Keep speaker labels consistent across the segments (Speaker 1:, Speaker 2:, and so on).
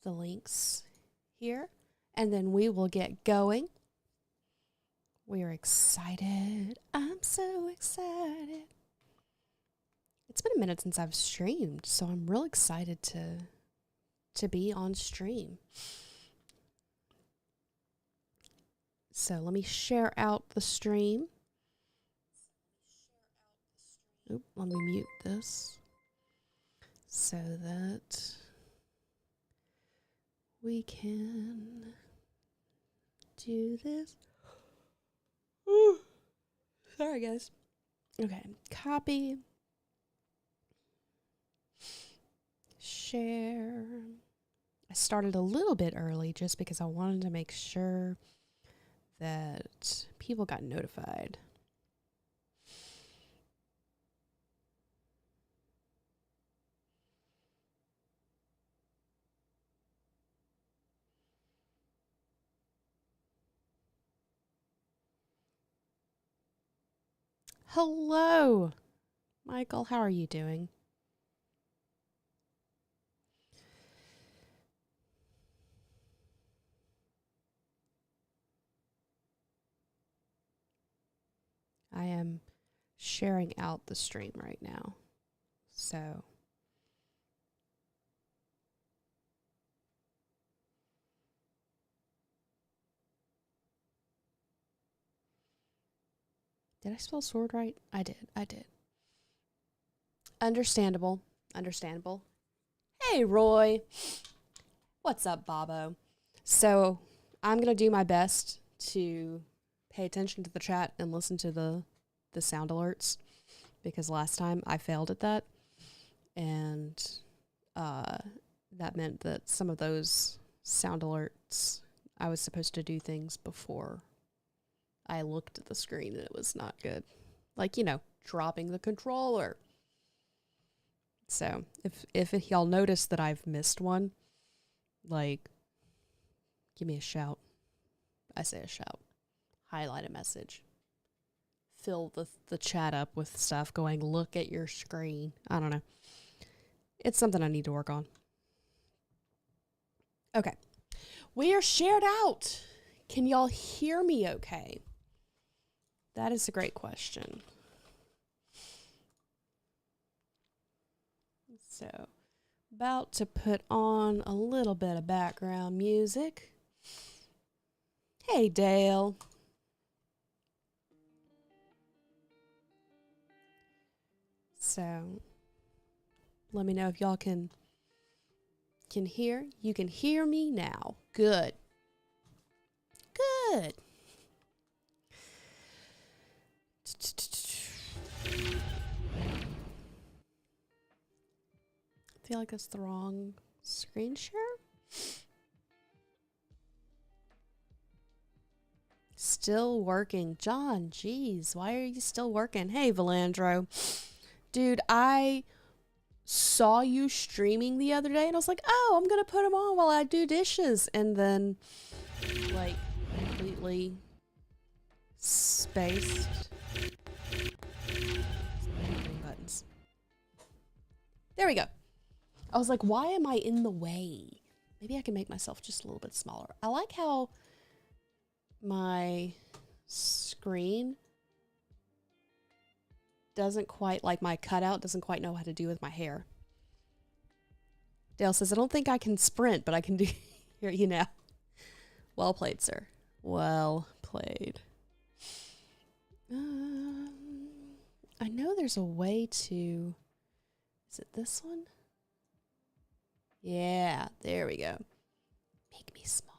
Speaker 1: the links here, and then we will get going. We are excited. I'm so excited. It's been a minute since I've streamed, so I'm real excited to be on stream. So let me share out the stream. Oop, let me mute this so that we can do this. Ooh. Sorry, guys. Okay, copy. Share. I started a little bit early just because I wanted to make sure that people got notified. Hello, Michael. How are you doing? I am sharing out the stream right now. So did I spell sword right? I did. Understandable. Hey, Roy. What's up, Bobo? So I'm going to do my best to pay attention to the chat and listen to the sound alerts, because last time I failed at that, and that meant that some of those sound alerts, I was supposed to do things before I looked at the screen, and it was not good. Like, dropping the controller. So if y'all notice that I've missed one, like, give me a shout. I say a shout. Highlight a message. Fill the chat up with stuff going, look at your screen. I don't know. It's something I need to work on. Okay. We are shared out. Can y'all hear me okay? That is a great question. So, about to put on a little bit of background music. Hey, Dale. So, let me know if y'all can hear. You can hear me now. Good. Good. I feel like that's the wrong screen share. Still working. John, geez, why are you still working? Hey, Valandro. Dude, I saw you streaming the other day, and I was like, oh, I'm going to put them on while I do dishes. And then, like, completely spaced. Buttons. There we go. I was like, why am I in the way? Maybe I can make myself just a little bit smaller. I like how my screen doesn't quite, like my cutout doesn't quite know how to do with my hair. Dale says, I don't think I can sprint, but I can do, hear you now. Well played, sir. Well played. I know there's a way to, is it this one? Yeah, there we go. Make me smaller.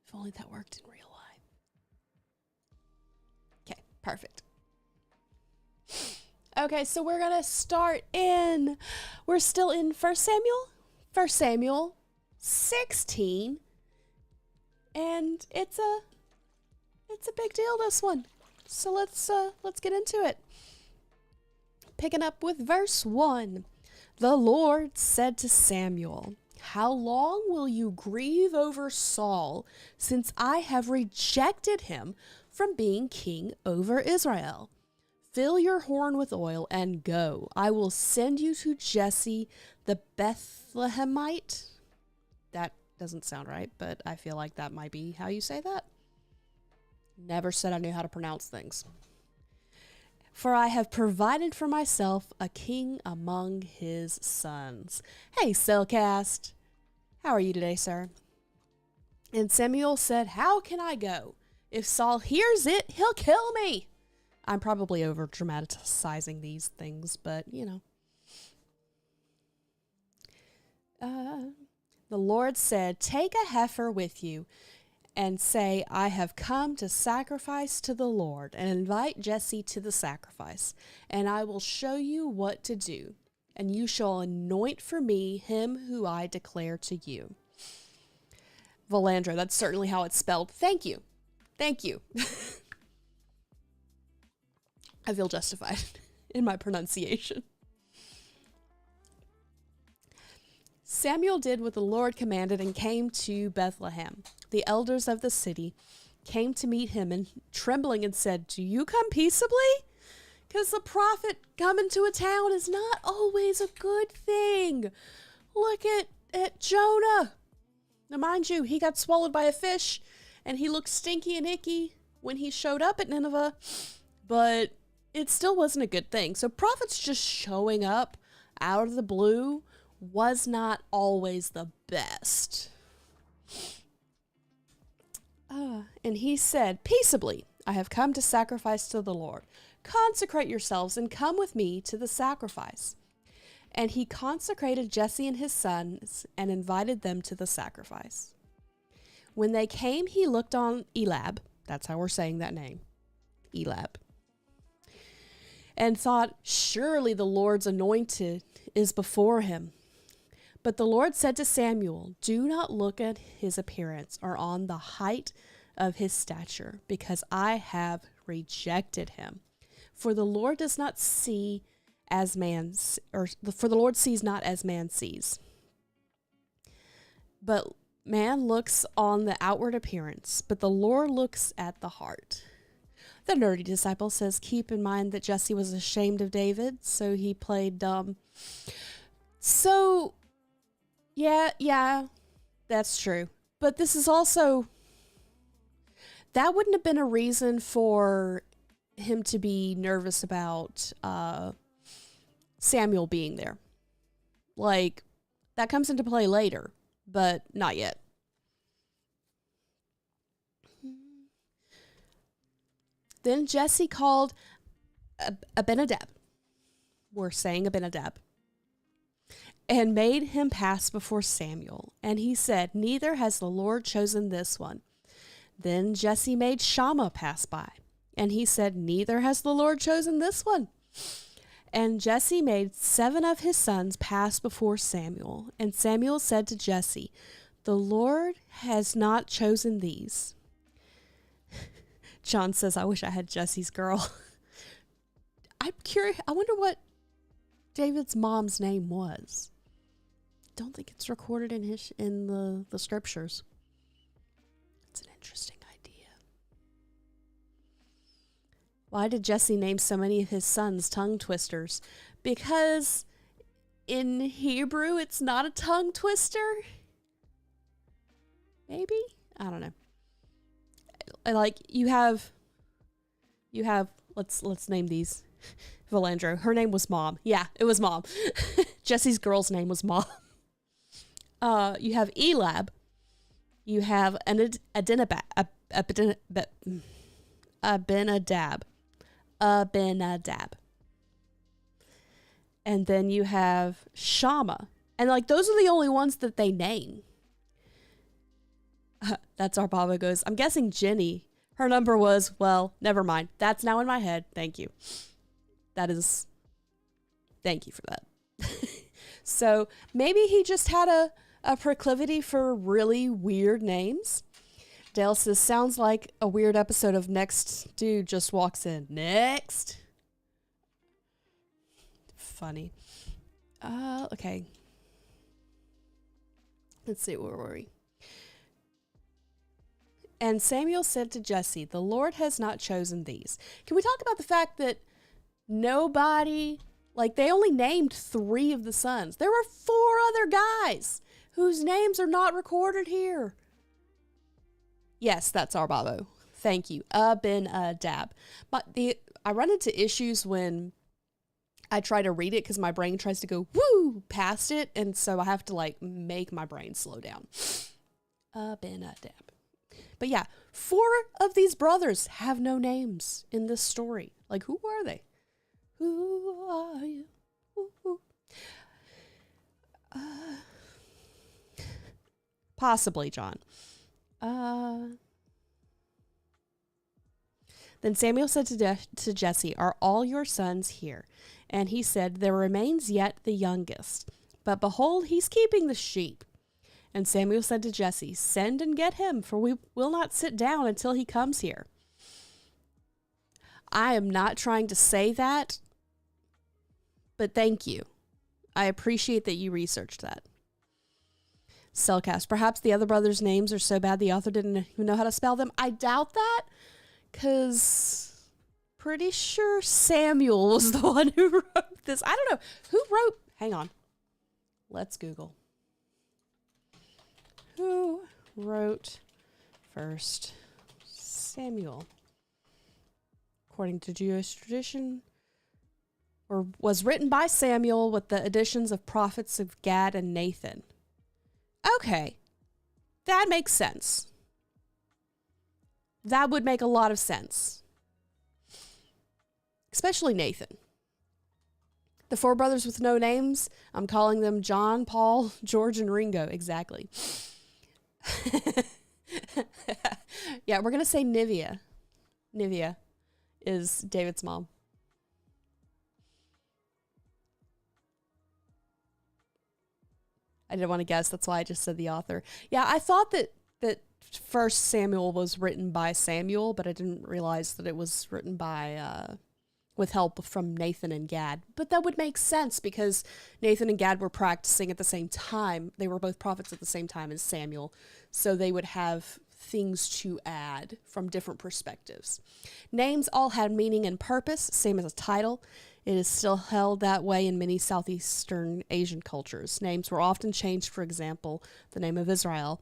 Speaker 1: If only that worked in real life. Okay, perfect. Okay, so we're going to start in, we're still in 1 Samuel 16. And it's a big deal, this one. So let's get into it. Picking up with verse 1. The Lord said to Samuel, how long will you grieve over Saul, since I have rejected him from being king over Israel? Fill your horn with oil and go. I will send you to Jesse the Bethlehemite. That doesn't sound right, but I feel like that might be how you say that. Never said I knew how to pronounce things. For I have provided for myself a king among his sons. Hey, Cellcast. How are you today, sir? And Samuel said, how can I go? If Saul hears it, he'll kill me. I'm probably over dramatizing these things, but you know. The Lord said, take a heifer with you and say, I have come to sacrifice to the Lord, and invite Jesse to the sacrifice, and I will show you what to do, and you shall anoint for me him who I declare to you. Valandra, that's certainly how it's spelled. Thank you. Thank you. I feel justified in my pronunciation. Samuel did what the Lord commanded and came to Bethlehem. The elders of the city came to meet him and trembling and said, do you come peaceably? Because the prophet coming to a town is not always a good thing. Look at Jonah. Now, mind you, he got swallowed by a fish and he looked stinky and icky when he showed up at Nineveh, but it still wasn't a good thing. So prophets just showing up out of the blue was not always the best. And he said, peaceably, I have come to sacrifice to the Lord. Consecrate yourselves and come with me to the sacrifice. And he consecrated Jesse and his sons and invited them to the sacrifice. When they came, he looked on Eliab. That's how we're saying that name. Eliab. And thought, surely the Lord's anointed is before him. But the Lord said to Samuel, do not look at his appearance or on the height of his stature, because I have rejected him. For the Lord does not see as man, for the Lord sees not as man sees. But man looks on the outward appearance, but the Lord looks at the heart. The nerdy disciple says, keep in mind that Jesse was ashamed of David, so he played dumb. So, yeah, that's true. But this is also, that wouldn't have been a reason for him to be nervous about Samuel being there. Like, that comes into play later, but not yet. Then Jesse called Abinadab. We're saying Abinadab. And made him pass before Samuel. And he said, neither has the Lord chosen this one. Then Jesse made Shammah pass by. And he said, neither has the Lord chosen this one. And Jesse made 7 of his sons pass before Samuel. And Samuel said to Jesse, the Lord has not chosen these. John says, I wish I had Jesse's girl. I'm curious. I wonder what David's mom's name was. Don't think it's recorded in the scriptures. It's an interesting idea. Why did Jesse name so many of his sons tongue twisters? Because in Hebrew it's not a tongue twister. Maybe? I don't know. Like you have let's name these. Valandro. Her name was Mom. Yeah, it was Mom. Jesse's girl's name was Mom. You have Eliab. You have Abinadab. And then you have Shammah. And like those are the only ones that they name. That's our Baba goes, I'm guessing Jenny. Her number was, well, never mind. That's now in my head. Thank you. Thank you for that. So maybe he just had a proclivity for really weird names. Dale says, sounds like a weird episode of Next Dude Just Walks In. Next. Funny. Okay. Let's see, where were we? And Samuel said to Jesse, the Lord has not chosen these. Can we talk about the fact that nobody, like they only named 3 of the sons. There were 4 other guys whose names are not recorded here. Yes, that's our Babo. Thank you. Abinadab. But I run into issues when I try to read it because my brain tries to go woo past it, and so I have to like make my brain slow down. Abinadab. But yeah, 4 of these brothers have no names in this story. Like, who are they? Who are you? Ooh. Possibly John. Then Samuel said to Jesse, "Are all your sons here?" And he said, "There remains yet the youngest. But behold, he's keeping the sheep." And Samuel said to Jesse, "Send and get him, for we will not sit down until he comes here." I am not trying to say that, but thank you. I appreciate that you researched that. Cellcast, perhaps the other brothers' names are so bad the author didn't even know how to spell them. I doubt that, because pretty sure Samuel was the one who wrote this. I don't know. Who wrote? Hang on. Let's Google. Who wrote First Samuel? According to Jewish tradition, or was written by Samuel with the additions of prophets of Gad and Nathan. Okay, that makes sense. That would make a lot of sense. Especially Nathan. The 4 brothers with no names, I'm calling them John, Paul, George, and Ringo. Exactly. Yeah, we're going to say Nivea. Nivea is David's mom. I didn't want to guess. That's why I just said the author. Yeah, I thought that First Samuel was written by Samuel, but I didn't realize that it was written by with help from Nathan and Gad. But that would make sense because Nathan and Gad were practicing at the same time. They were both prophets at the same time as Samuel, so they would have things to add from different perspectives. Names all had meaning and purpose, same as a title. It is still held that way in many Southeastern Asian cultures. Names were often changed, for example, the name of Israel,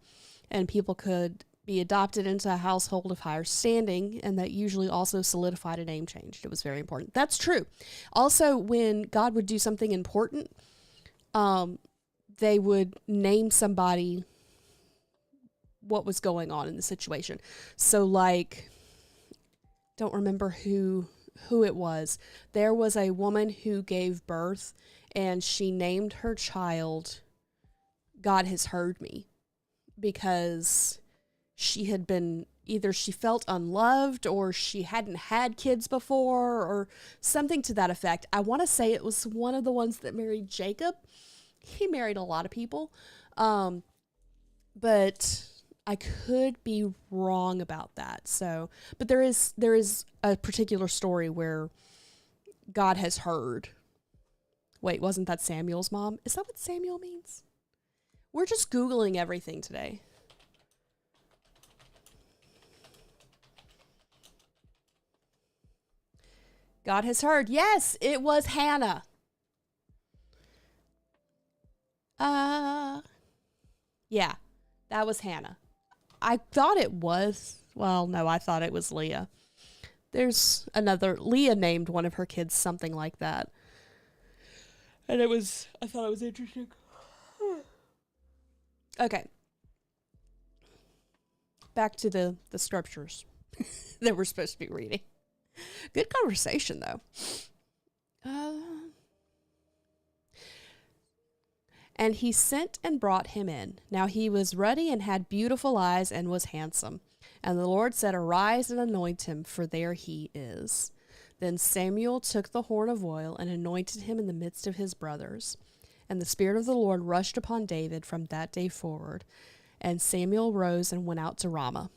Speaker 1: and people could be adopted into a household of higher standing, and that usually also solidified a name change. It was very important. That's true. Also, when God would do something important, they would name somebody what was going on in the situation. So, like, don't remember who it was. There was a woman who gave birth, and she named her child God Has Heard Me, because she had been, either she felt unloved or she hadn't had kids before or something to that effect. I want to say it was one of the ones that married Jacob. He married a lot of people. But I could be wrong about that. So, but there is a particular story where God has heard. Wait, wasn't that Samuel's mom? Is that what Samuel means? We're just Googling everything today. God has heard. Yes, it was Hannah. Yeah, that was Hannah. I thought it was, well, no, I thought it was Leah. There's another, Leah named one of her kids something like that. And I thought it was interesting. Okay. Back to the scriptures that we're supposed to be reading. Good conversation, though. And he sent and brought him in. Now he was ruddy and had beautiful eyes and was handsome. And the Lord said, "Arise and anoint him, for there he is." Then Samuel took the horn of oil and anointed him in the midst of his brothers. And the Spirit of the Lord rushed upon David from that day forward. And Samuel rose and went out to Ramah.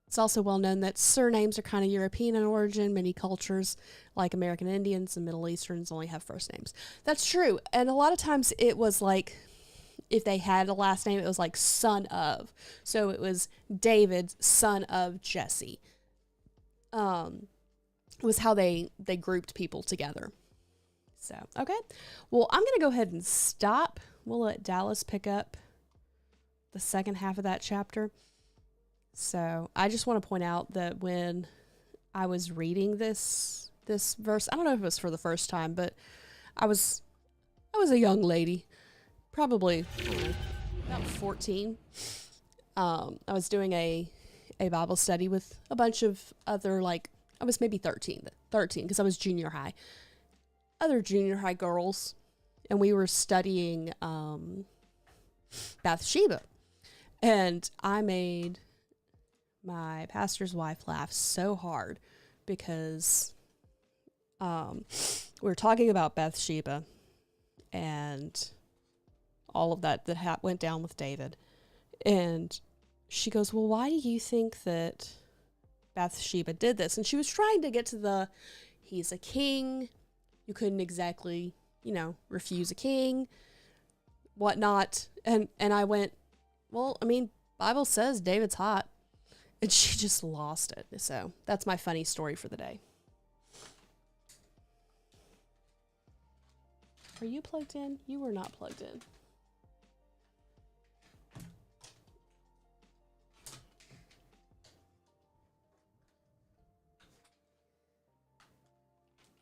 Speaker 1: It's also well known that surnames are kind of European in origin. Many cultures, like American Indians and Middle Easterns, only have first names. That's true. And a lot of times it was like, if they had a last name, it was like son of. So it was David, son of Jesse. It was how they grouped people together. So, okay. Well, I'm going to go ahead and stop. We'll let Dallas pick up the second half of that chapter. So, I just want to point out that when I was reading this verse, I don't know if it was for the first time, but I was a young lady, probably, I don't know, about 14. I was doing a Bible study with a bunch of other, like, I was maybe 13 because I was junior high. Other junior high girls, and we were studying Bathsheba. And I made my pastor's wife laugh so hard because we were talking about Bathsheba and all of that went down with David. And she goes, well, why do you think that Bathsheba did this? And she was trying to get to he's a king. You couldn't exactly, refuse a king, whatnot. And I went, well, I mean, Bible says David's hot. And she just lost it. So that's my funny story for the day. Are you plugged in? You were not plugged in.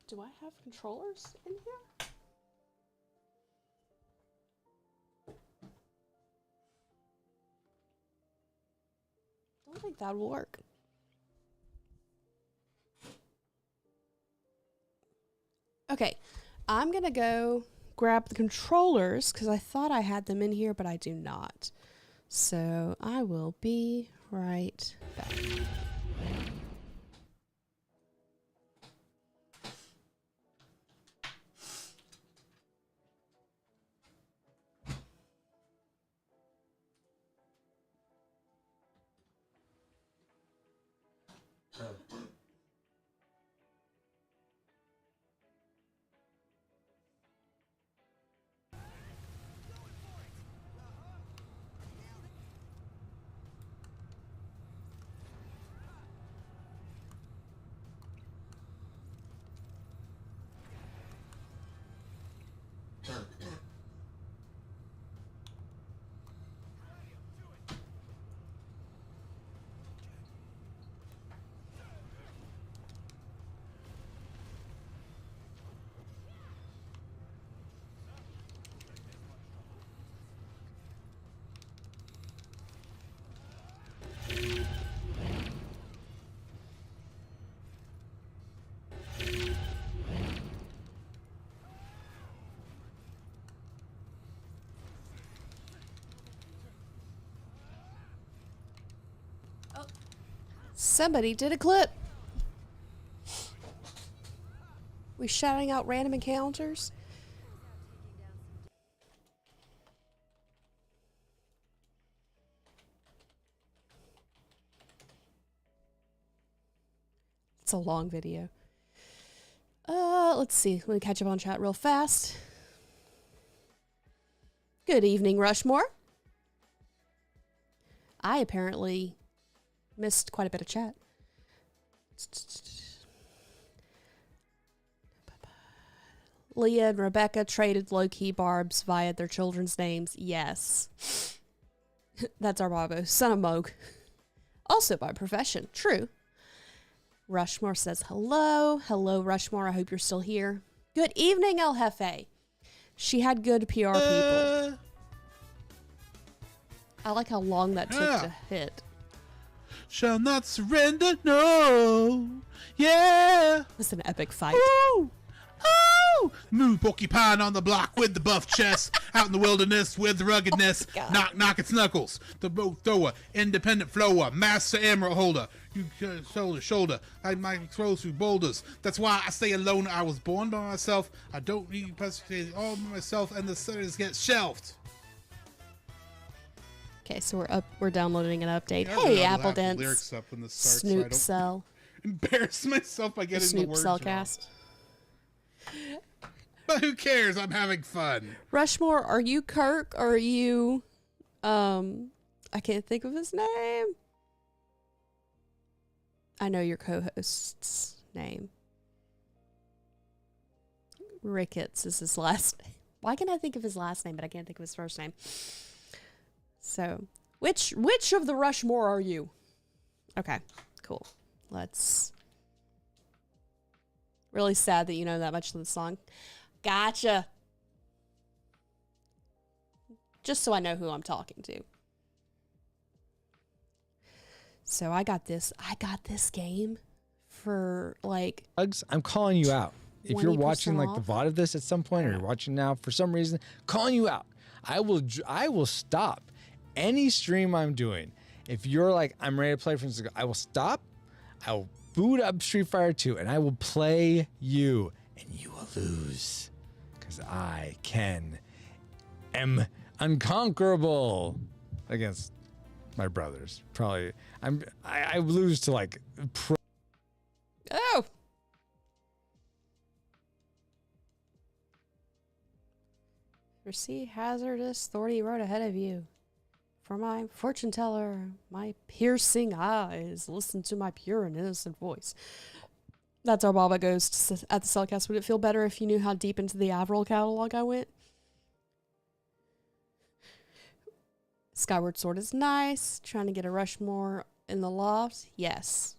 Speaker 1: Do I have controllers in here? I don't think that will work. Okay, I'm going to go grab the controllers because I thought I had them in here, but I do not. So I will be right back. Somebody did a clip. We shouting out random encounters. It's a long video. Let's see. Let me catch up on chat real fast. Good evening, Rushmore. I apparently missed quite a bit of chat. Leah and Rebecca traded low-key barbs via their children's names. Yes. That's our Bravo. Son of Moog. Also by profession. True. Rushmore says hello. Hello, Rushmore. I hope you're still here. Good evening, El Jefe. She had good PR people. I like how long that took to hit.
Speaker 2: Shall not surrender, no. Yeah.
Speaker 1: It's an epic fight.
Speaker 2: Ooh. Oh! Moo porcupine on the block with the buff chest, out in the wilderness with the ruggedness.
Speaker 1: Oh,
Speaker 2: knock, knock, it's Knuckles, the bow thrower, independent flower, master emerald holder. You shoulder, I might throw through boulders. That's why I stay alone. I was born by myself. I don't need persecution all by myself, and the studies get shelved.
Speaker 1: Okay, so we're downloading an update.
Speaker 2: Yeah,
Speaker 1: hey,
Speaker 2: I'll
Speaker 1: Apple
Speaker 2: have the
Speaker 1: Dents.
Speaker 2: lyrics up when this starts,
Speaker 1: Snoop
Speaker 2: so I don't
Speaker 1: Cell.
Speaker 2: embarrass myself by getting the
Speaker 1: Snoop
Speaker 2: words
Speaker 1: Cell
Speaker 2: wrong.
Speaker 1: cast.
Speaker 2: But who cares? I'm having fun.
Speaker 1: Rushmore, are you Kirk or are you I can't think of his name. I know your co-host's name. Ricketts is his last name. Why can I think of his last name, but I can't think of his first name? So, which of the Rushmore are you? Okay, cool. Let's... Really sad that you know that much of the song. Gotcha. Just so I know who I'm talking to. So I got this game for like...
Speaker 3: Bugs, I'm calling you out. If you're watching like the
Speaker 1: off.
Speaker 3: VOD of this at some point, or you're watching now for some reason, calling you out. I will stop any stream I'm doing. If you're like, I'm ready to play, for instance, I will stop. I will boot up Street Fighter 2 and I will play you, and you will lose, because I am unconquerable against my brothers. Probably I lose to like pro.
Speaker 1: Oh. Foresee hazardous thorny road ahead of you. For my fortune teller, my piercing eyes, listen to my pure and innocent voice. That's our Baba Ghost at the Cellcast. Would it feel better if you knew how deep into the Avril catalog I went? Skyward Sword is nice. Trying to get a Rushmore in the loft? Yes.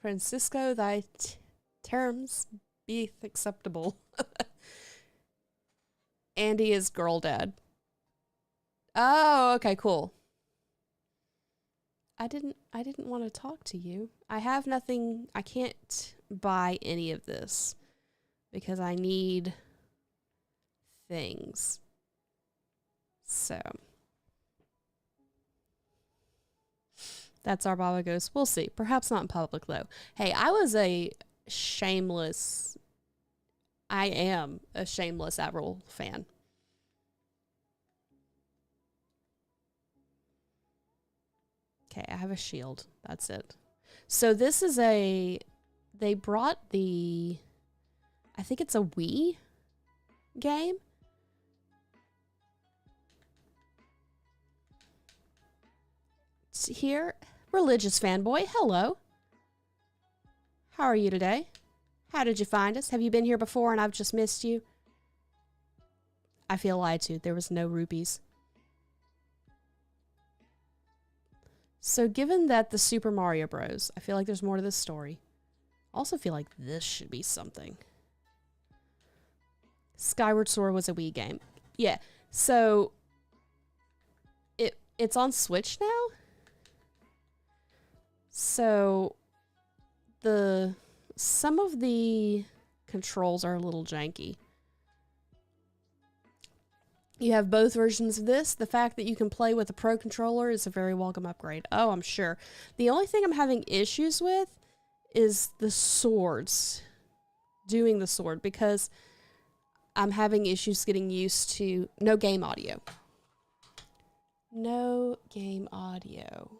Speaker 1: Francisco, thy terms be acceptable. Andy is girl dad. Oh, okay, cool. I didn't want to talk to you. I have nothing. I can't buy any of this because I need things. So that's our Baba Ghost. We'll see. Perhaps not in public though. Hey, I am a shameless Avril fan. Okay, I have a shield. That's it. So this is they brought I think it's a Wii game. It's here. Religious fanboy, hello. How are you today? How did you find us? Have you been here before and I've just missed you? I feel lied to. There was no rupees. So given that the Super Mario Bros., I feel like there's more to this story. I also feel like this should be something. Skyward Sword was a Wii game. Yeah, so it's on Switch now? So some of the controls are a little janky. You have both versions of this. The fact that you can play with a Pro Controller is a very welcome upgrade. Oh, I'm sure. The only thing I'm having issues with is the swords. Doing the sword, because I'm having issues getting used to... No game audio. No game audio.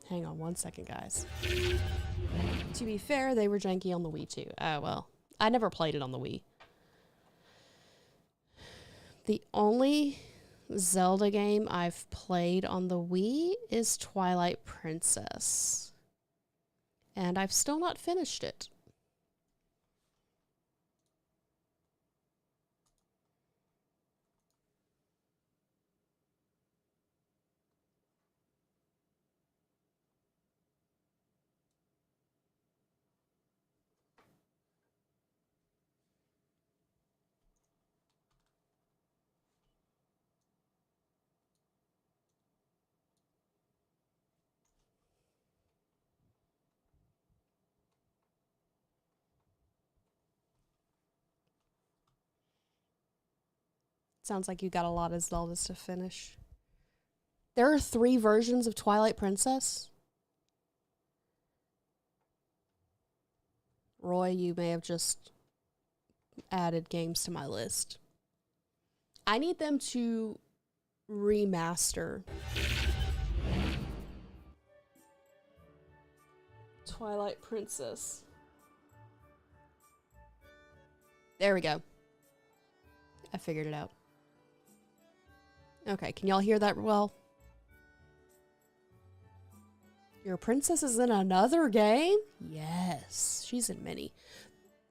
Speaker 1: Hang on one second, guys. To be fair, they were janky on the Wii too. Oh, well. I never played it on the Wii. The only Zelda game I've played on the Wii is Twilight Princess. And I've still not finished it. Sounds like you got a lot of Zeldas to finish. There are 3 versions of Twilight Princess. Roy, you may have just added games to my list. I need them to remaster Twilight Princess. There we go. I figured it out. Okay, can y'all hear that well? Your princess is in another game? Yes, she's in many.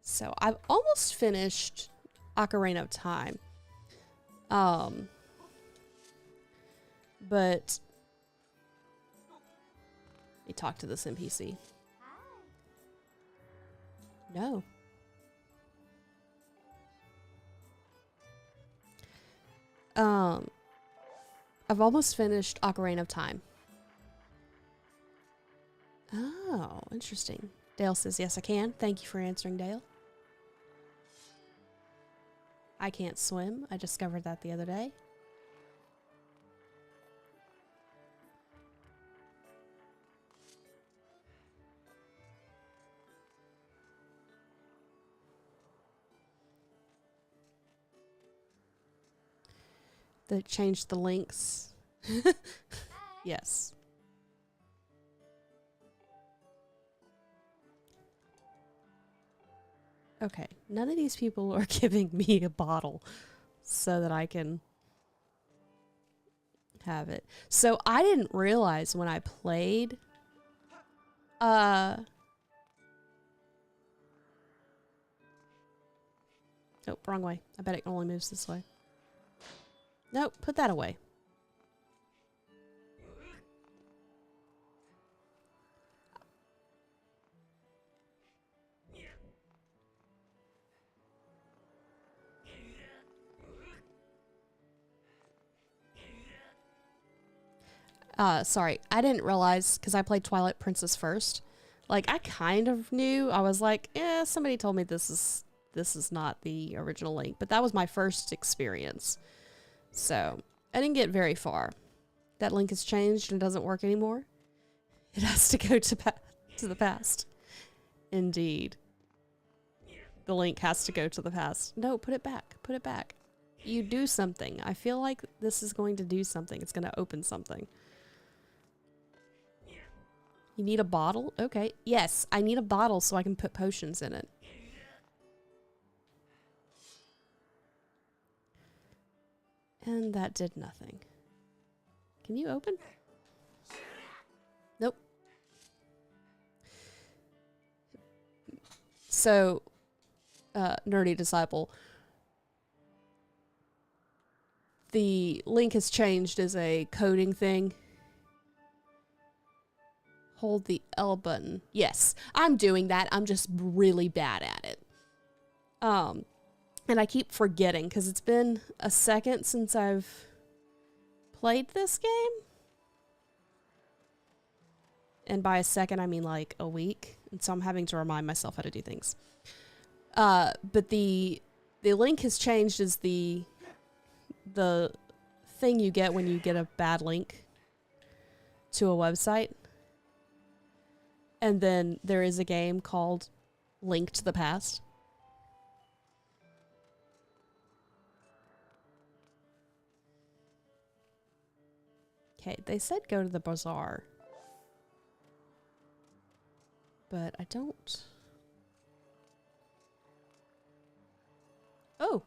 Speaker 1: So I've almost finished Ocarina of Time. But let me talk to this NPC. No. I've almost finished Ocarina of Time. Oh, interesting. Dale says, yes, I can. Thank you for answering, Dale. I can't swim. I discovered that the other day. They changed the links. Yes. Okay, none of these people are giving me a bottle so that I can have it. So I didn't realize when I played oh, wrong way. I bet it only moves this way. Nope, put that away. Sorry, I didn't realize because I played Twilight Princess first. Like, I kind of knew. I was like, somebody told me this is not the original Link, but that was my first experience. So, I didn't get very far. That Link has changed and doesn't work anymore. It has to go to the past. Indeed. The Link has to go to the past. No, put it back. Put it back. You do something. I feel like this is going to do something. It's going to open something. You need a bottle? Okay. Yes, I need a bottle so I can put potions in it. And that did nothing. Can you open? Nope. So, Nerdy Disciple, the link has changed as a coding thing. Hold the L button. Yes, I'm doing that. I'm just really bad at it. And I keep forgetting because it's been a second since I've played this game. And by a second, I mean like a week. And so I'm having to remind myself how to do things. But the link has changed as the thing you get when you get a bad link to a website. And then there is a game called Link to the Past. Okay, they said go to the bazaar. But I don't... Oh!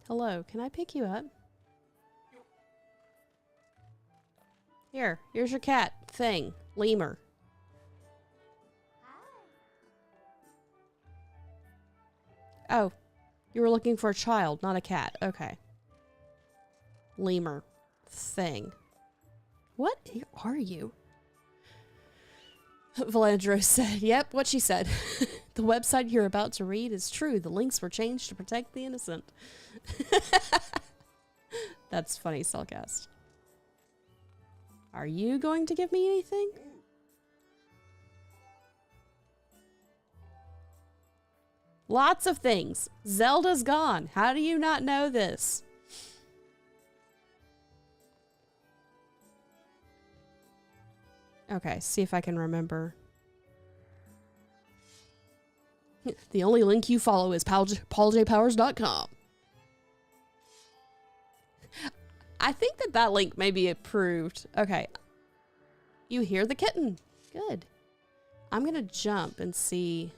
Speaker 1: Hello, can I pick you up? Here's your cat thing, lemur. Oh, you were looking for a child, not a cat. Okay. Lemur thing. What are you? Valandro said, yep, what she said. The website you're about to read is true. The links were changed to protect the innocent. That's funny, Cellcast. Are you going to give me anything? Lots of things. Zelda's gone. How do you not know this? Okay, see if I can remember. The only link you follow is pauljpowers.com. I think that link may be approved. Okay. You hear the kitten. Good. I'm gonna jump and see.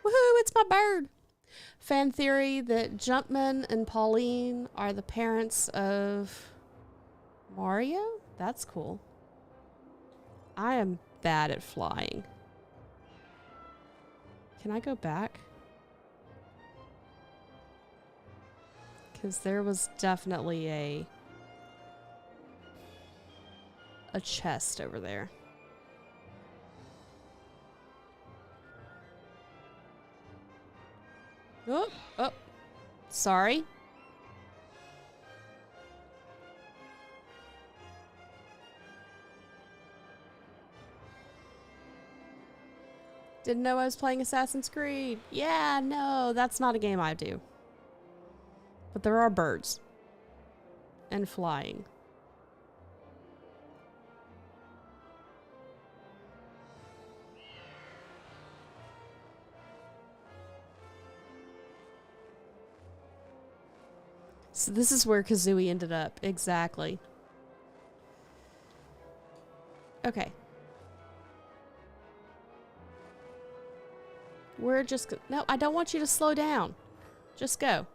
Speaker 1: Woohoo, it's my bird. Fan theory that Jumpman and Pauline are the parents of Mario? That's cool. I am bad at flying. Can I go back? Because there was definitely a chest over there. Oh, oh, sorry. Didn't know I was playing Assassin's Creed. Yeah, no, that's not a game I do. But there are birds. And flying. So this is where Kazooie ended up. Exactly. Okay. We're just... No, I don't want you to slow down. Just go.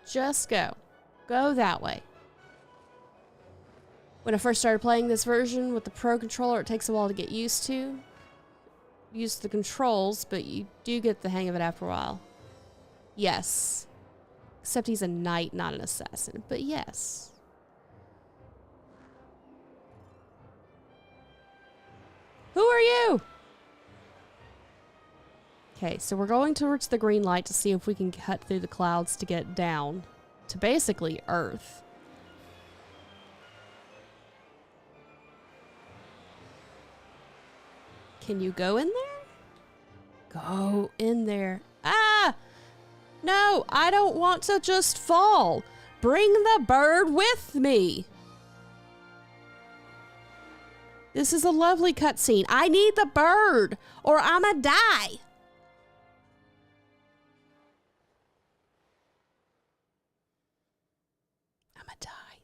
Speaker 1: Just go. Go that way. When I first started playing this version with the Pro Controller, it takes a while to get used to. Use the controls, but you do get the hang of it after a while. Yes. Except he's a knight, not an assassin. But yes. Who are you? Okay, so we're going towards the green light to see if we can cut through the clouds to get down to basically Earth. Can you go in there? Go in there. Ah! No, I don't want to just fall. Bring the bird with me. This is a lovely cutscene. I need the bird or I'ma die. I'ma die.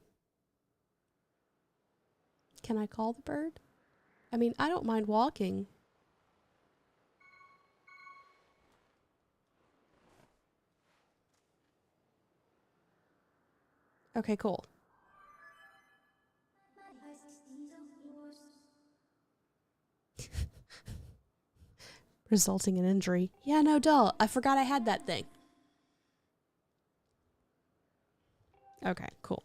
Speaker 1: Can I call the bird? I mean, I don't mind walking. Okay, cool. Resulting in injury. Yeah, no, duh. I forgot I had that thing. Okay, cool.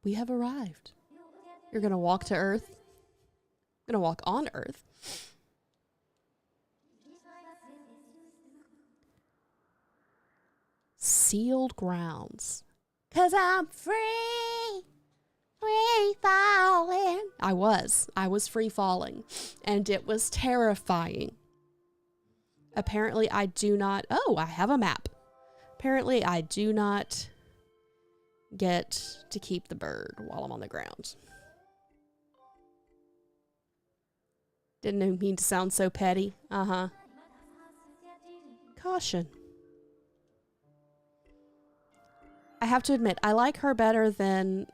Speaker 1: We have arrived. You're gonna walk to Earth? You're gonna walk on Earth? Sealed grounds. 'Cause I'm free. Free falling. I was free falling. And it was terrifying. Apparently I do not... Oh, I have a map. Apparently I do not get to keep the bird while I'm on the ground. Didn't mean to sound so petty. Uh-huh. Caution. I have to admit, I like her better than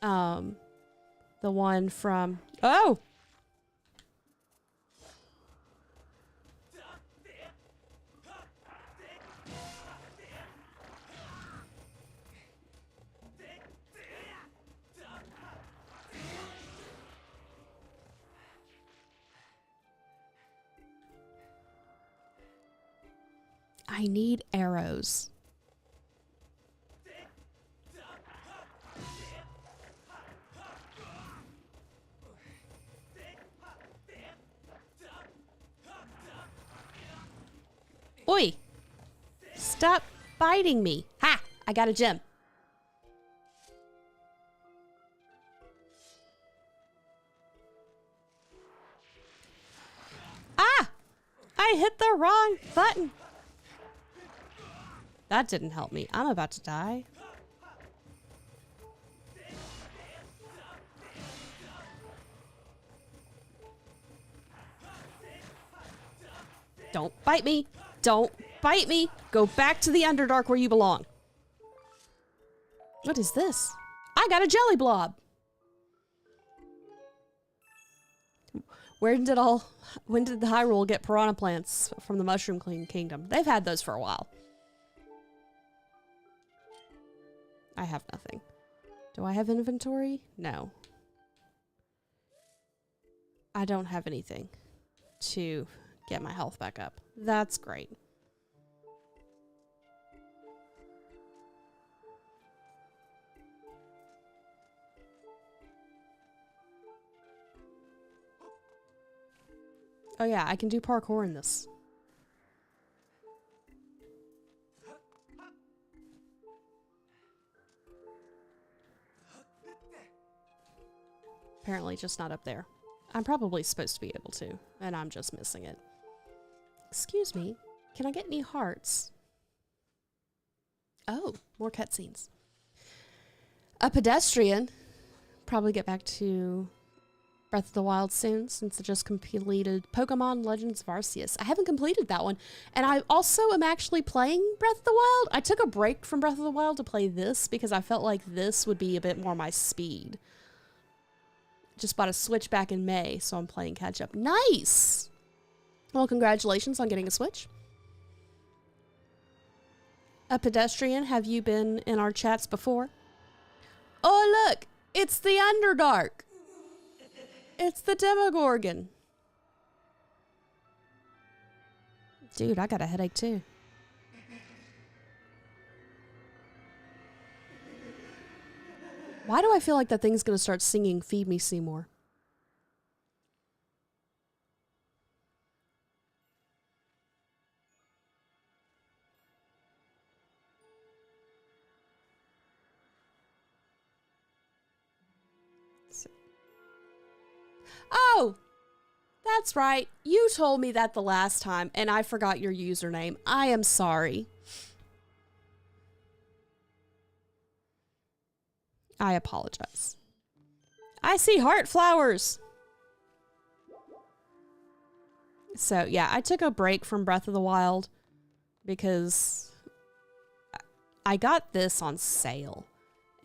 Speaker 1: the one from... Oh! I need arrows. Oi! Stop biting me. Ha! I got a gem. Ah! I hit the wrong button. That didn't help me. I'm about to die. Don't bite me. Don't bite me. Go back to the Underdark where you belong. What is this? I got a jelly blob. When did the Hyrule get piranha plants from the Mushroom Kingdom? They've had those for a while. I have nothing. Do I have inventory? No. I don't have anything to get my health back up. That's great. Oh yeah, I can do parkour in this. Apparently just not up there. I'm probably supposed to be able to, and I'm just missing it. Excuse me, can I get any hearts? Oh, more cutscenes. A pedestrian. Probably get back to Breath of the Wild soon, since I just completed Pokemon Legends of Arceus. I haven't completed that one. And I also am actually playing Breath of the Wild. I took a break from Breath of the Wild to play this because I felt like this would be a bit more my speed. Just bought a Switch back in May, so I'm playing catch up. Nice! Well, congratulations on getting a Switch. A pedestrian, have you been in our chats before? Oh, look! It's the Underdark! It's the Demogorgon. Dude, I got a headache too. Why do I feel like that thing's gonna start singing Feed Me Seymour? Oh! That's right. You told me that the last time, and I forgot your username. I am sorry. I apologize. I see heart flowers! So, yeah, I took a break from Breath of the Wild because I got this on sale,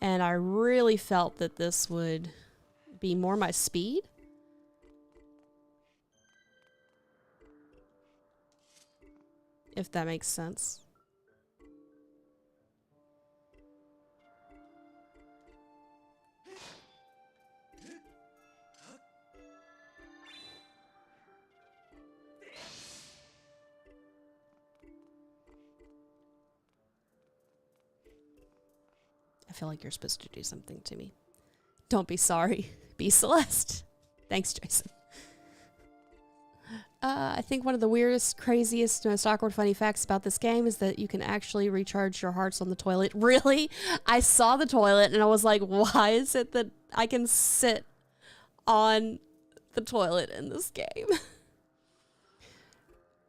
Speaker 1: and I really felt that this would be more my speed. If that makes sense. I feel like you're supposed to do something to me. Don't be sorry. Be Celeste. Thanks, Jason. I think one of the weirdest, craziest, most awkward, funny facts about this game is that you can actually recharge your hearts on the toilet. Really? I saw the toilet and I was like, why is it that I can sit on the toilet in this game?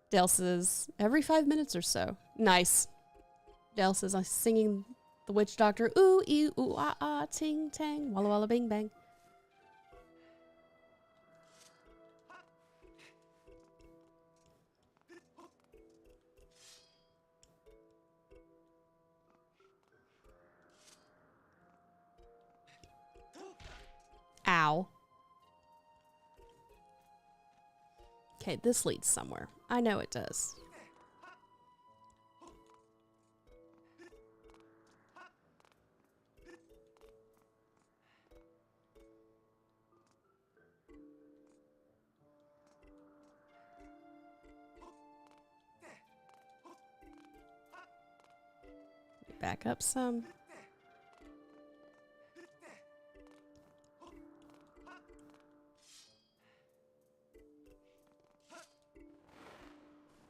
Speaker 1: Dale says, every 5 minutes or so. Nice. Dale says, I'm singing the witch doctor. Ooh, ee, ooh, ah, ah, ting, tang, walla, walla, bing, bang. Ow. Okay, this leads somewhere. I know it does. Back up some.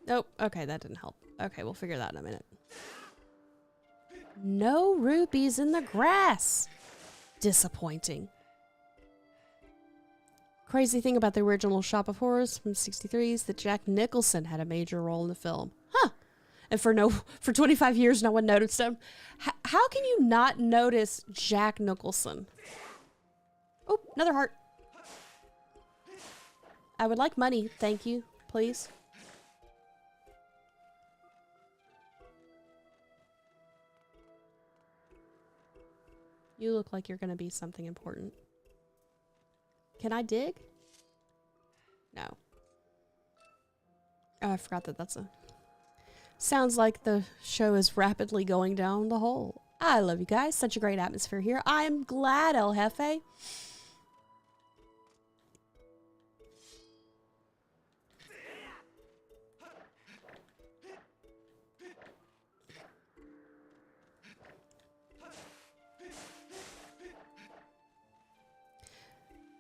Speaker 1: Nope. Okay, that didn't help. Okay, we'll figure that in a minute. No rupees in the grass. Disappointing. Crazy thing about the original Shop of Horrors from '63 is that Jack Nicholson had a major role in the film. Huh. And for 25 years, no one noticed him. How can you not notice Jack Nicholson? Oh, another heart. I would like money. Thank you, please. You look like you're going to be something important. Can I dig? No. Oh, I forgot that that's a... Sounds like the show is rapidly going down the hole. I love you guys. Such a great atmosphere here. I'm glad, El Jefe.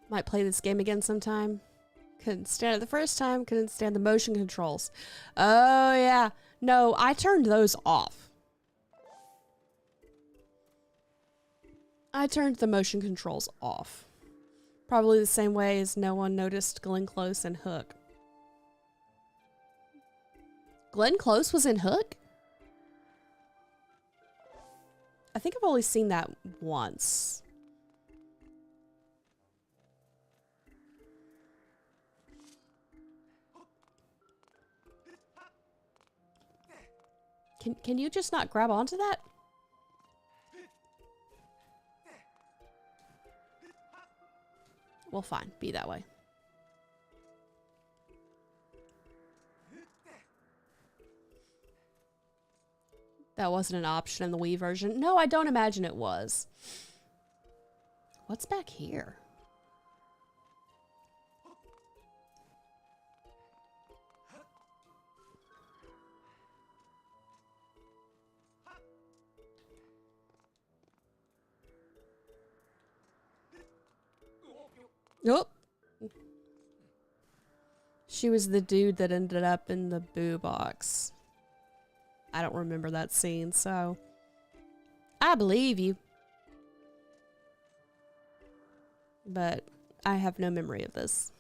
Speaker 1: Might play this game again sometime. Couldn't stand it the first time. Couldn't stand the motion controls. Oh, yeah. No, I turned those off. I turned the motion controls off. Probably the same way as no one noticed Glenn Close and Hook. Glenn Close was in Hook? I think I've only seen that once. Can you just not grab onto that? Well, fine. Be that way. That wasn't an option in the Wii version. No, I don't imagine it was. What's back here? Nope. She was the dude that ended up in the boo box. I don't remember that scene, so I believe you. But I have no memory of this.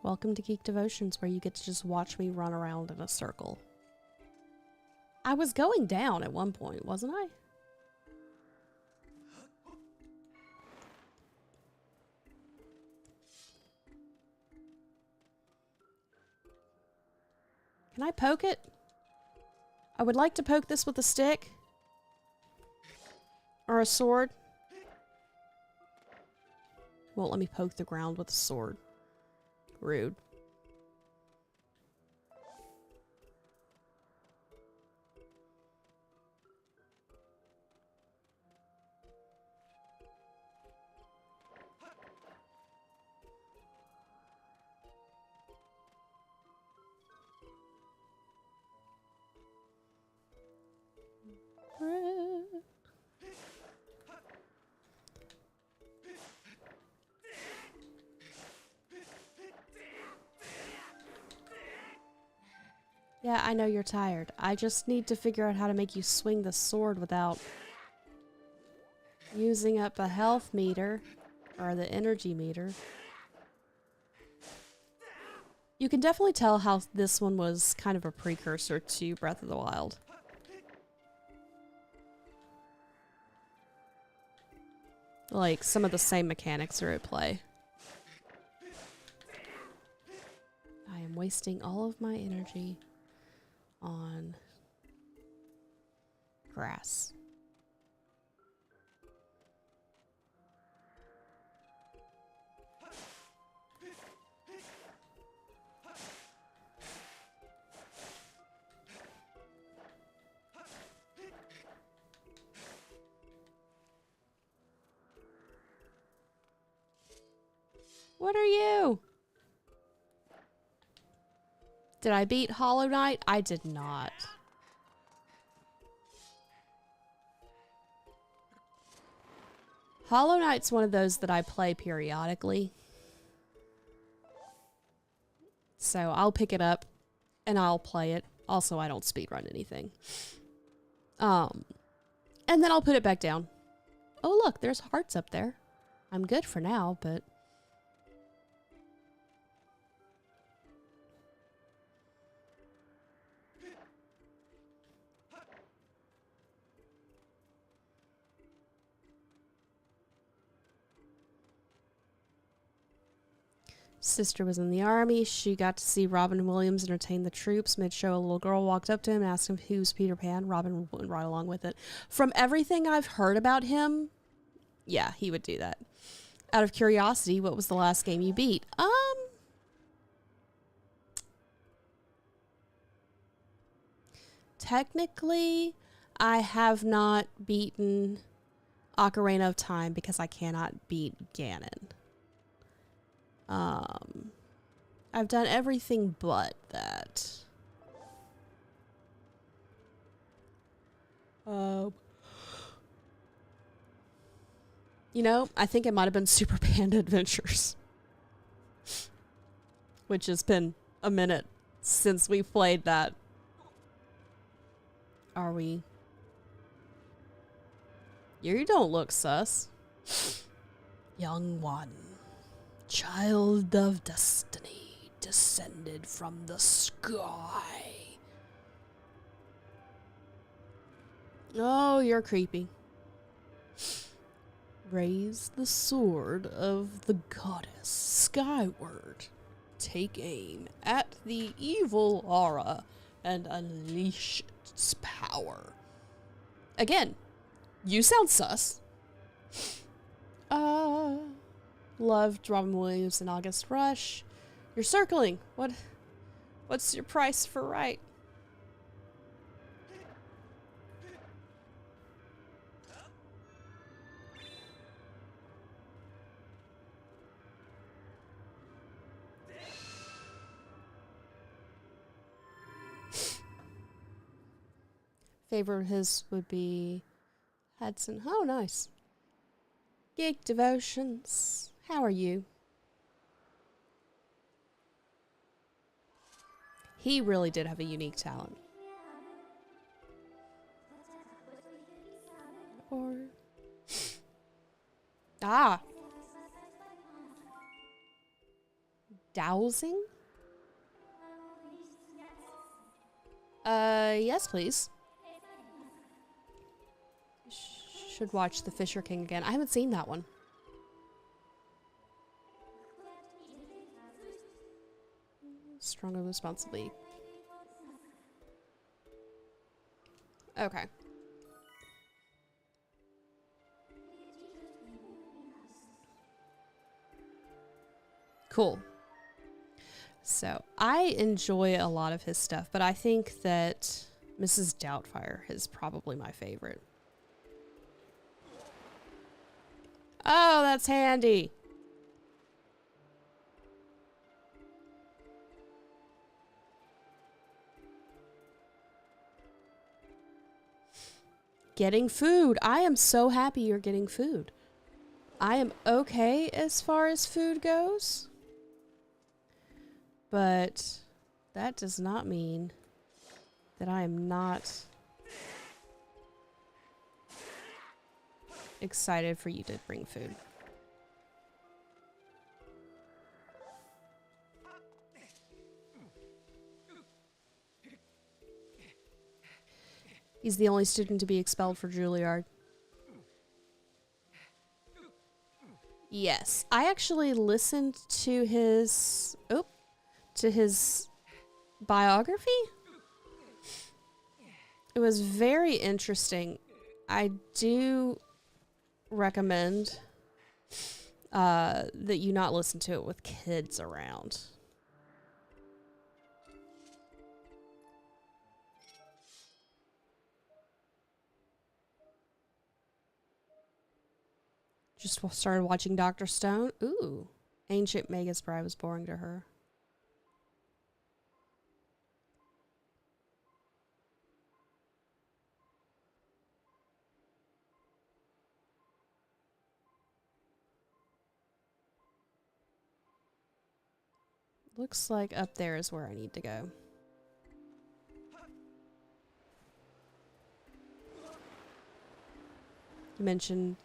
Speaker 1: Welcome to Geek Devotions, where you get to just watch me run around in a circle. I was going down at one point, wasn't I? Can I poke it? I would like to poke this with a stick. Or a sword. Won't let me poke the ground with a sword. Rude. Yeah, I know you're tired. I just need to figure out how to make you swing the sword without using up a health meter or the energy meter. You can definitely tell how this one was kind of a precursor to Breath of the Wild. Like, some of the same mechanics are at play. I am wasting all of my energy on grass. What are you? Did I beat Hollow Knight? I did not. Hollow Knight's one of those that I play periodically. So I'll pick it up and I'll play it. Also, I don't speedrun anything. And then I'll put it back down. Oh, look, there's hearts up there. I'm good for now, but... Sister was in the army. She got to see Robin Williams entertain the troops. Mid-show, a little girl walked up to him and asked him who's Peter Pan. Robin went right along with it. From everything I've heard about him, yeah, he would do that. Out of curiosity, what was the last game you beat? Technically, I have not beaten Ocarina of Time because I cannot beat Ganon. I've done everything but that. You know, I think it might have been Super Panda Adventures. Which has been a minute since we played that. Are we? You don't look sus. Young one, child of destiny, descended from the sky. Oh, you're creepy. Raise the sword of the goddess skyward. Take aim at the evil aura and unleash its power. Again, you sound sus. Loved Robin Williams and August Rush. You're circling. What's your price for right? Favorite of his would be Hudson. Oh, nice. Geek Devotions. How are you? He really did have a unique talent. Or... Ah! Dowsing? Yes, please. Should watch The Fisher King again. I haven't seen that one. Strong and responsibly. Okay. Cool. So, I enjoy a lot of his stuff, but I think that Mrs. Doubtfire is probably my favorite. Oh, that's handy. Getting food. I am so happy you're getting food. I am okay as far as food goes. But that does not mean that I am not excited for you to bring food. He's the only student to be expelled for Juilliard. Yes, I actually listened to his biography. It was very interesting. I do recommend that you not listen to it with kids around. Just started watching Dr. Stone. Ooh. Ancient Magus Bride was boring to her. Looks like up there is where I need to go. You mentioned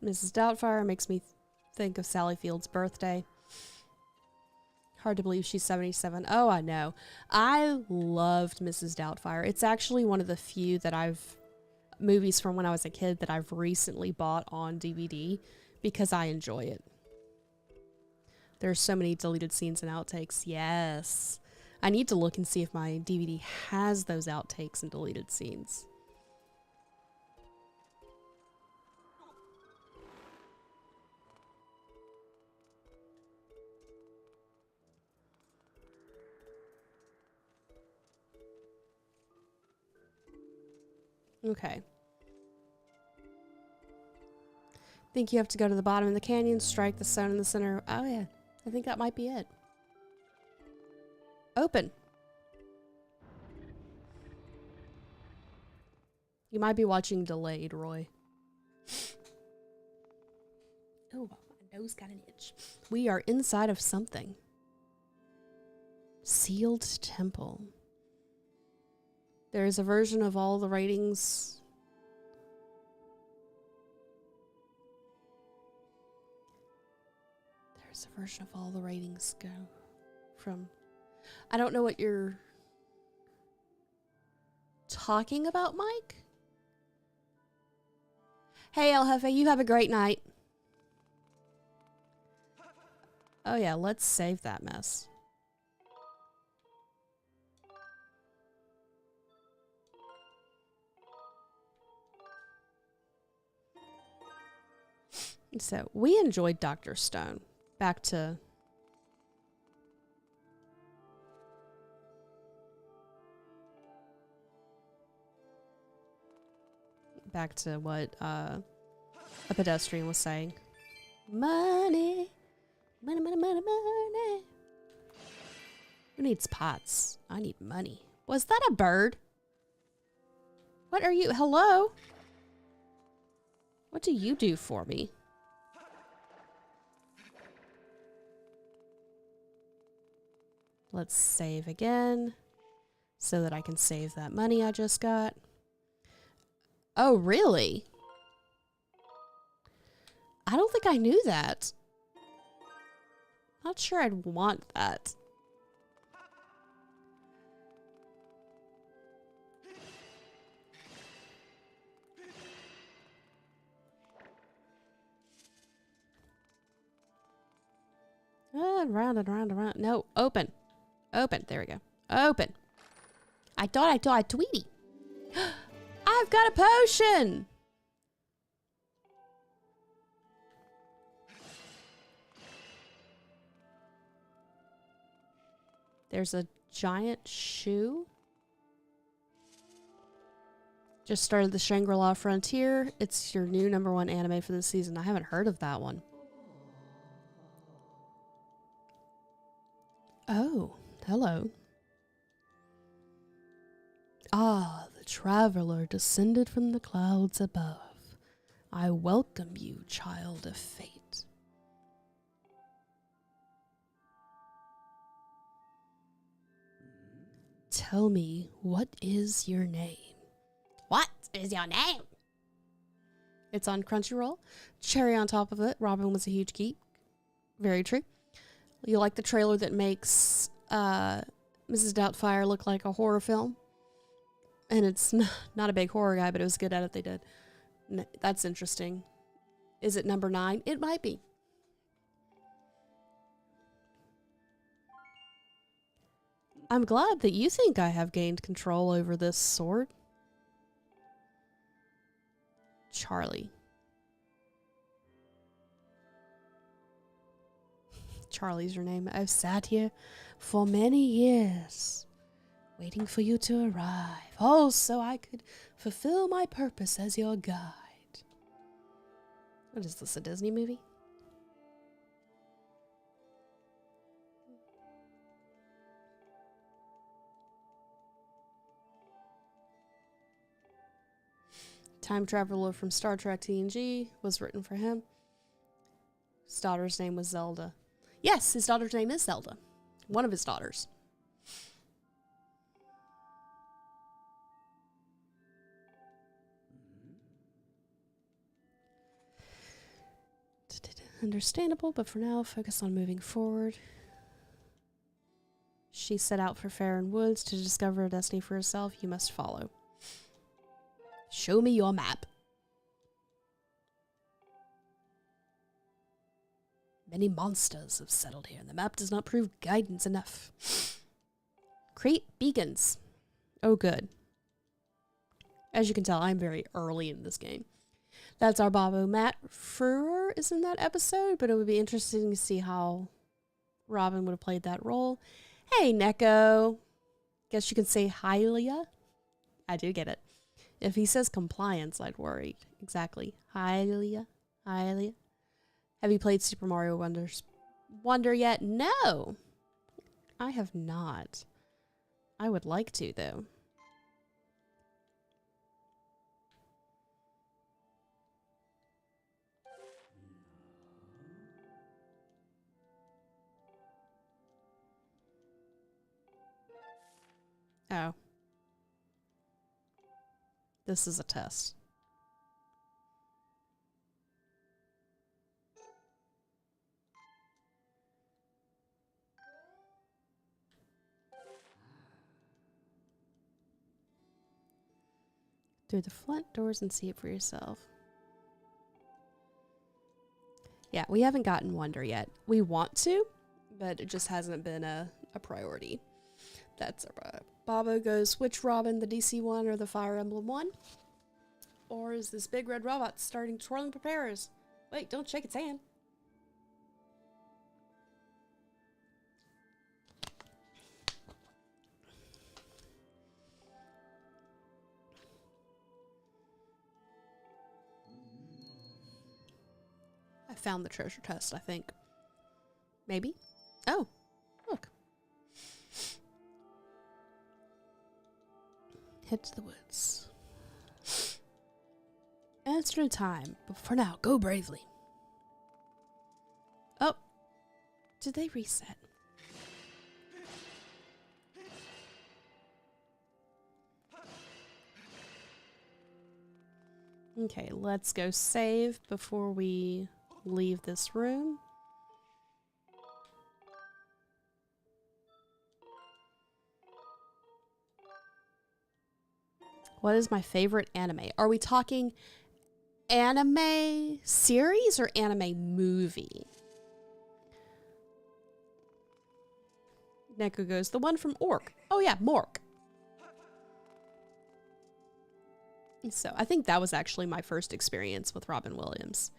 Speaker 1: Mrs. Doubtfire. Makes me think of Sally Field's birthday. Hard to believe she's 77. Oh, I know. I loved Mrs. Doubtfire. It's actually one of the few that movies from when I was a kid that I've recently bought on DVD because I enjoy it. There's so many deleted scenes and outtakes. Yes. I need to look and see if my DVD has those outtakes and deleted scenes. Okay. Think you have to go to the bottom of the canyon, strike the stone in the center. Oh yeah, I think that might be it. Open. You might be watching delayed, Roy. Oh, my nose got an itch. We are inside of something. Sealed temple. There is a version of all the ratings. There's a version of all the ratings go from. I don't know what you're talking about, Mike. Hey, El Jefe, you have a great night. Oh yeah, let's save that mess. So, we enjoyed Dr. Stone. Back to what a pedestrian was saying. Money. Money, money, money, money. Who needs pots? I need money. Was that a bird? What are you? Hello? What do you do for me? Let's save again so that I can save that money I just got. Oh, really? I don't think I knew that. Not sure I'd want that. Round and round and round. No, open. Open. There we go. Open. I thought I died, Tweety. I've got a potion. There's a giant shoe. Just started the Shangri-La Frontier. It's your new #1 anime for this season. I haven't heard of that one. Oh, hello. Ah, the traveler descended from the clouds above. I welcome you, child of fate. Tell me, what is your name? What is your name? It's on Crunchyroll. Cherry on top of it, Robin was a huge geek. Very true. You like the trailer that makes Mrs. Doubtfire look like a horror film? And it's not a big horror guy, but it was a good edit they did. That's interesting. Is it number 9? It might be. I'm glad that you think I have gained control over this sword. Charlie. Charlie's your name. I've sat here for many years, waiting for you to arrive. Oh, so I could fulfill my purpose as your guide. What is this, a Disney movie? Time traveler from Star Trek TNG was written for him. His daughter's name was Zelda. Yes, his daughter's name is Zelda. One of his daughters. Understandable, but for now, focus on moving forward. She set out for Farron Woods to discover a destiny for herself. You must follow. Show me your map. Many monsters have settled here, and the map does not prove guidance enough. Create beacons. Oh, good. As you can tell, I'm very early in this game. That's our Babo. Matt Frewer is in that episode, but it would be interesting to see how Robin would have played that role. Hey, Neko. Guess you can say Hylia. I do get it. If he says compliance, I'd worry. Exactly. Hylia. Hylia. Have you played Super Mario Wonder yet? No. I have not. I would like to, though. Oh. This is a test. Through the front doors and see it for yourself. Yeah, we haven't gotten Wonder yet. We want to, but it just hasn't been a priority. That's a Babo goes, which Robin, the DC one or the Fire Emblem one? Or is this big red robot starting twirling preparers? Wait, don't shake its hand. I found the treasure chest, I think. Maybe? Oh, look. Head to the woods. Answer in time, but for now, go bravely. Oh, did they reset? Okay, let's go save before we leave this room. What is my favorite anime? Are we talking anime series or anime movie? Neko goes, the one from Orc. Oh yeah, Mork. So I think that was actually my first experience with Robin Williams.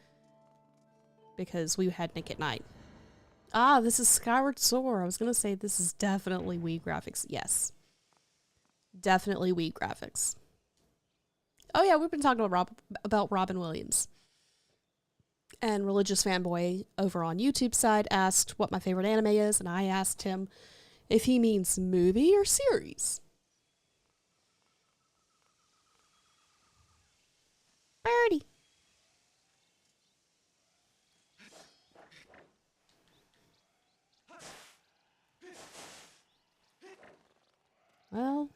Speaker 1: Because we had Nick at Night. Ah, this is Skyward Sword. I was going to say this is definitely Wii graphics. Yes. Definitely Wii graphics. Oh yeah, we've been talking about Robin Williams. And Religious Fanboy over on YouTube side asked what my favorite anime is, and I asked him if he means movie or series. Birdie. Well,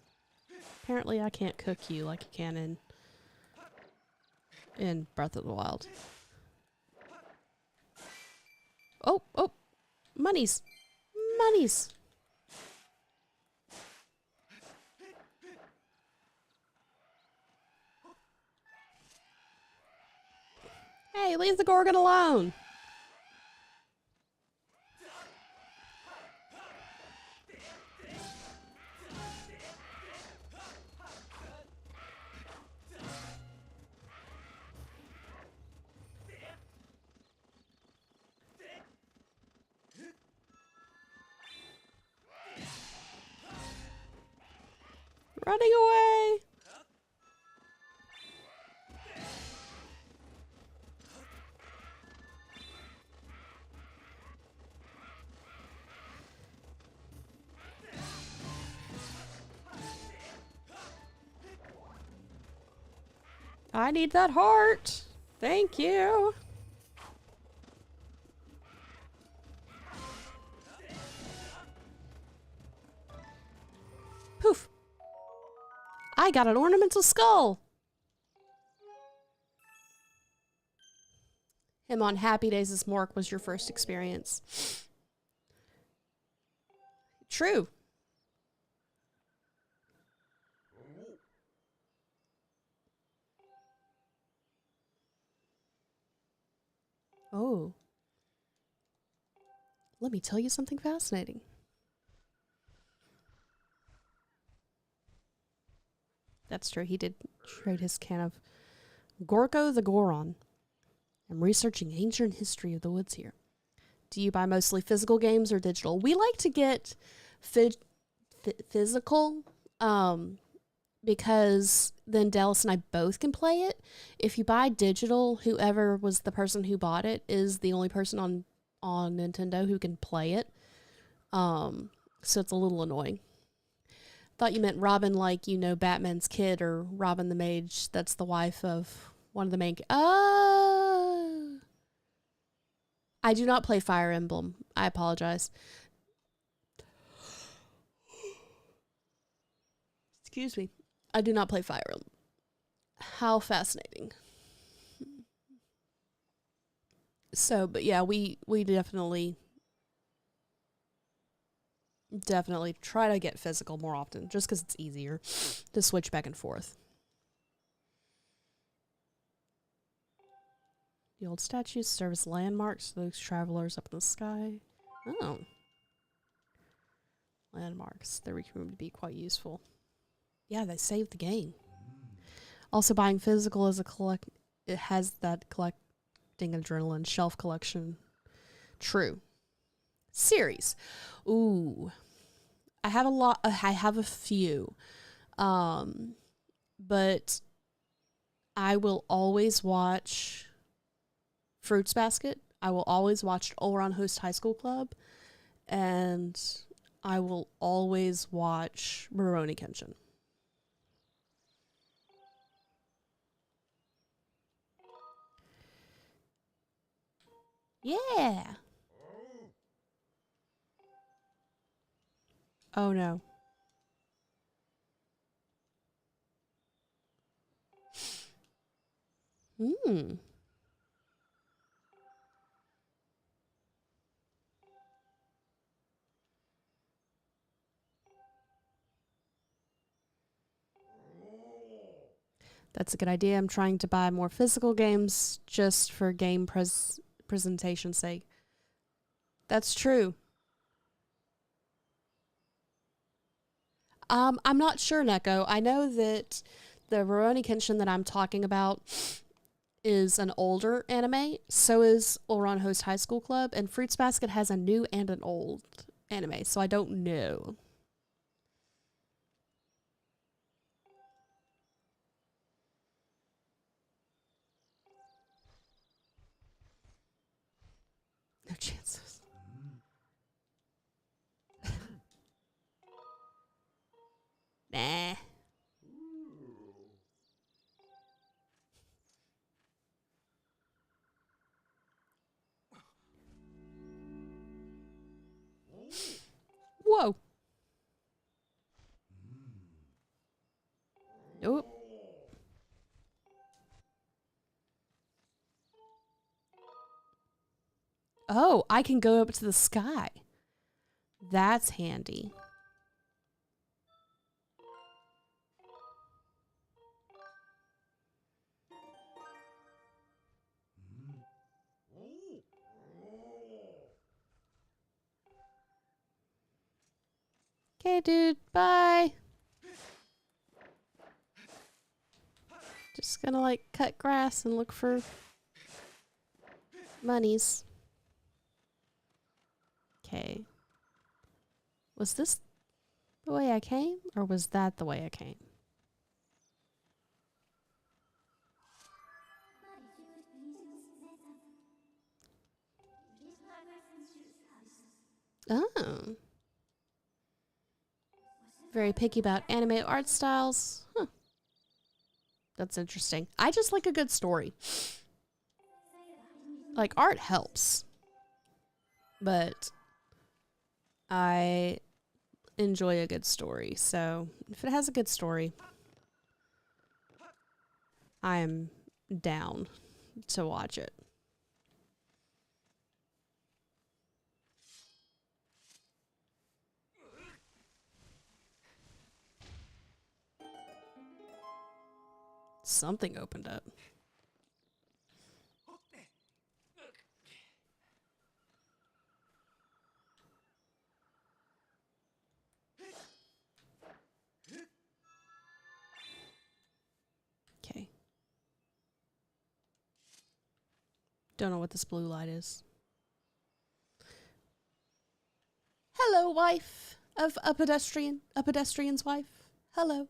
Speaker 1: apparently I can't cook you like you can in Breath of the Wild. Oh, oh, monies. Monies. Hey, leave the Gorgon alone. Running away. I need that heart. Thank you. Poof. I got an ornamental skull. Him on Happy Days as Mork was your first experience. True. Oh. Let me tell you something fascinating. That's true. He did trade his can of Gorko the Goron. I'm researching ancient history of the woods here. Do you buy mostly physical games or digital? We like to get physical because then Dallas and I both can play it. If you buy digital, whoever was the person who bought it is the only person on Nintendo who can play it. So it's a little annoying. Thought you meant Robin, like, you know, Batman's kid, or Robin the Mage. That's the wife of one of the main... I do not play Fire Emblem. I apologize. Excuse me. I do not play Fire Emblem. How fascinating. So, but yeah, we definitely try to get physical more often, just because it's easier to switch back and forth. The old statues serve as landmarks to those travelers up in the sky. Oh. Landmarks. They can be quite useful. Yeah, they saved the game. Also, buying physical as it has that collecting adrenaline shelf collection. True. Series. Ooh. I have a lot. I have a few. But I will always watch Fruits Basket. I will always watch Olron Host High School Club. And I will always watch Rurouni Kenshin. Yeah. Oh no. Hmm. That's a good idea. I'm trying to buy more physical games just for game presentation's sake. That's true. I'm not sure, Neko. I know that the Rurouni Kenshin that I'm talking about is an older anime. So is Olron Host High School Club. And Fruits Basket has a new and an old anime. So I don't know. No chances. Nah. Whoa. Nope. Oh, I can go up to the sky. That's handy. Okay, dude. Bye. Just gonna, like, cut grass and look for monies. Okay. Was this the way I came? Or was that the way I came? Oh. Very picky about anime art styles. Huh. That's interesting. I just like a good story. Like, art helps. But I enjoy a good story. So, if it has a good story, I'm down to watch it. Something opened up. Don't know what this blue light is. Hello, wife of a pedestrian's wife. Hello.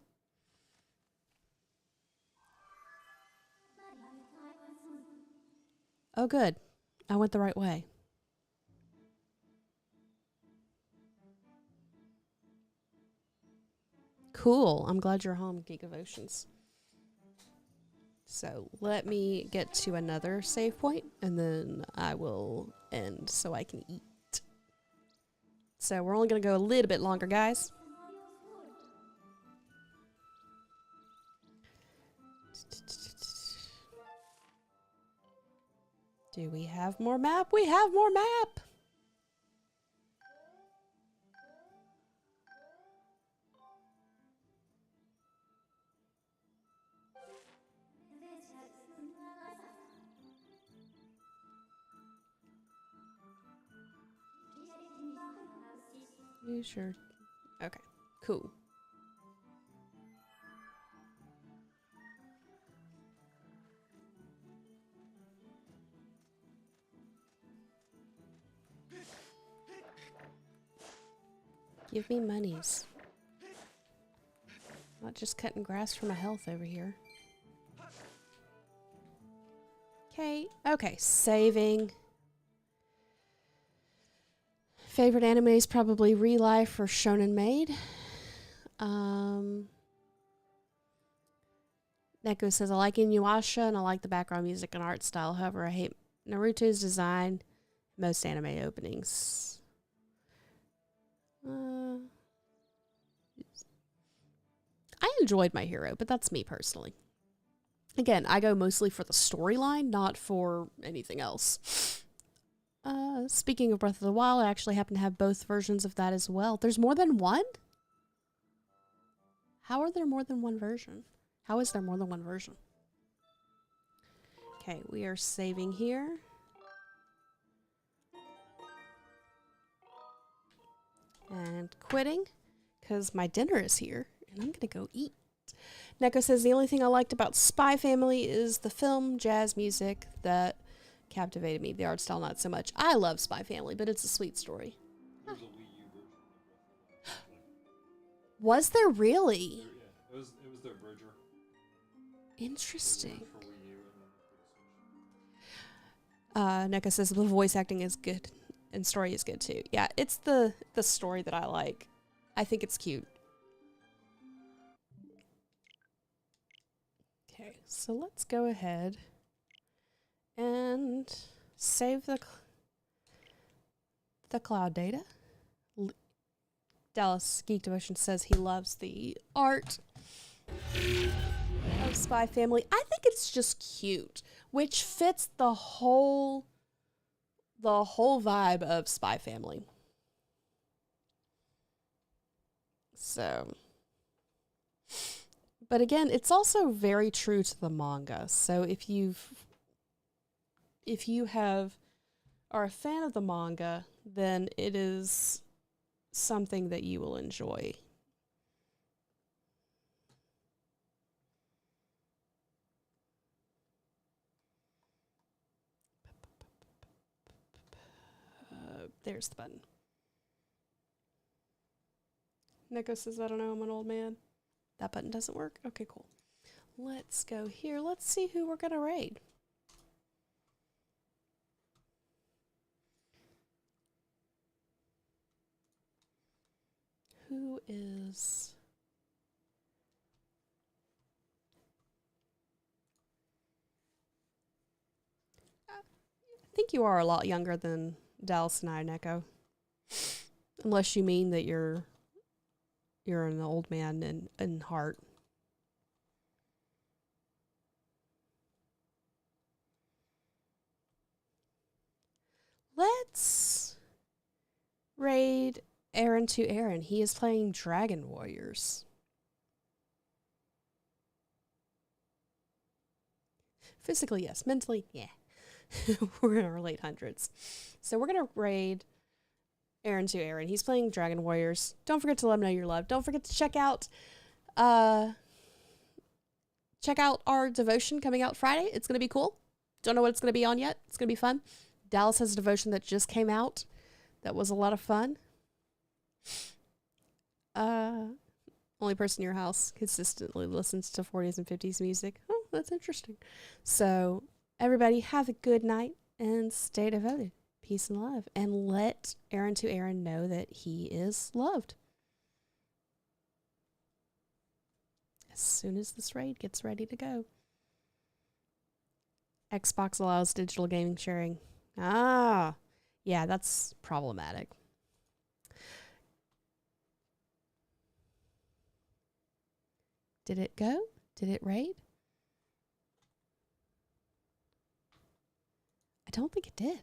Speaker 1: Oh, good. I went the right way. Cool. I'm glad you're home, Geek of Oceans. So let me get to another save point, and then I will end so I can eat. So we're only going to go a little bit longer, guys. Do we have more map? We have more map! You sure? Okay, cool. Give me monies. Not just cutting grass for my health over here. Okay, saving. Favorite anime is probably Relife or Shonen Maid. Neko says, I like Inuyasha and I like the background music and art style. However, I hate Naruto's design, most anime openings. I enjoyed My Hero, but that's me personally. Again, I go mostly for the storyline, not for anything else. Speaking of Breath of the Wild, I actually happen to have both versions of that as well. There's more than one? How are there more than one version? How is there more than one version? Okay, we are saving here. And quitting, because my dinner is here, and I'm going to go eat. Neko says, the only thing I liked about Spy Family is the film, jazz music that captivated me. The art style, not so much. I love Spy Family, but it's a sweet story.
Speaker 4: There's a Wii U version of Breath of the Wild.
Speaker 1: Was there really?
Speaker 4: Yeah, it was their bridger.
Speaker 1: Interesting.
Speaker 4: For Wii U and then
Speaker 1: Neko says the voice acting is good and story is good too. Yeah, it's the story that I like. I think it's cute. Okay, so let's go ahead and save the cloud data. Dallas Geek Devotion says he loves the art of Spy Family. I think it's just cute, which fits the whole vibe of Spy Family. So, but again, it's also very true to the manga. So if you are a fan of the manga, then it is something that you will enjoy. There's the button. Neko says, I don't know, I'm an old man. That button doesn't work? Okay, cool. Let's go here. Let's see who we're going to raid. Who is... I think you are a lot younger than Dallas and I, Neko. Unless you mean that you're an old man in heart. Let's raid Aaron to Aaron. He is playing Dragon Warriors. Physically, yes. Mentally, yeah. We're in our late hundreds. So we're going to raid Aaron to Aaron. He's playing Dragon Warriors. Don't forget to let him know you're loved. Don't forget to check out our devotion coming out Friday. It's going to be cool. Don't know what it's going to be on yet. It's going to be fun. Dallas has a devotion that just came out. That was a lot of fun. Only person in your house consistently listens to 40s and 50s music. Oh, that's interesting. So, everybody, have a good night and stay devoted. Peace and love. And let Aaron to Aaron know that he is loved. As soon as this raid gets ready to go. Xbox allows digital gaming sharing. Ah, yeah, that's problematic. Did it go? Did it raid? I don't think it did.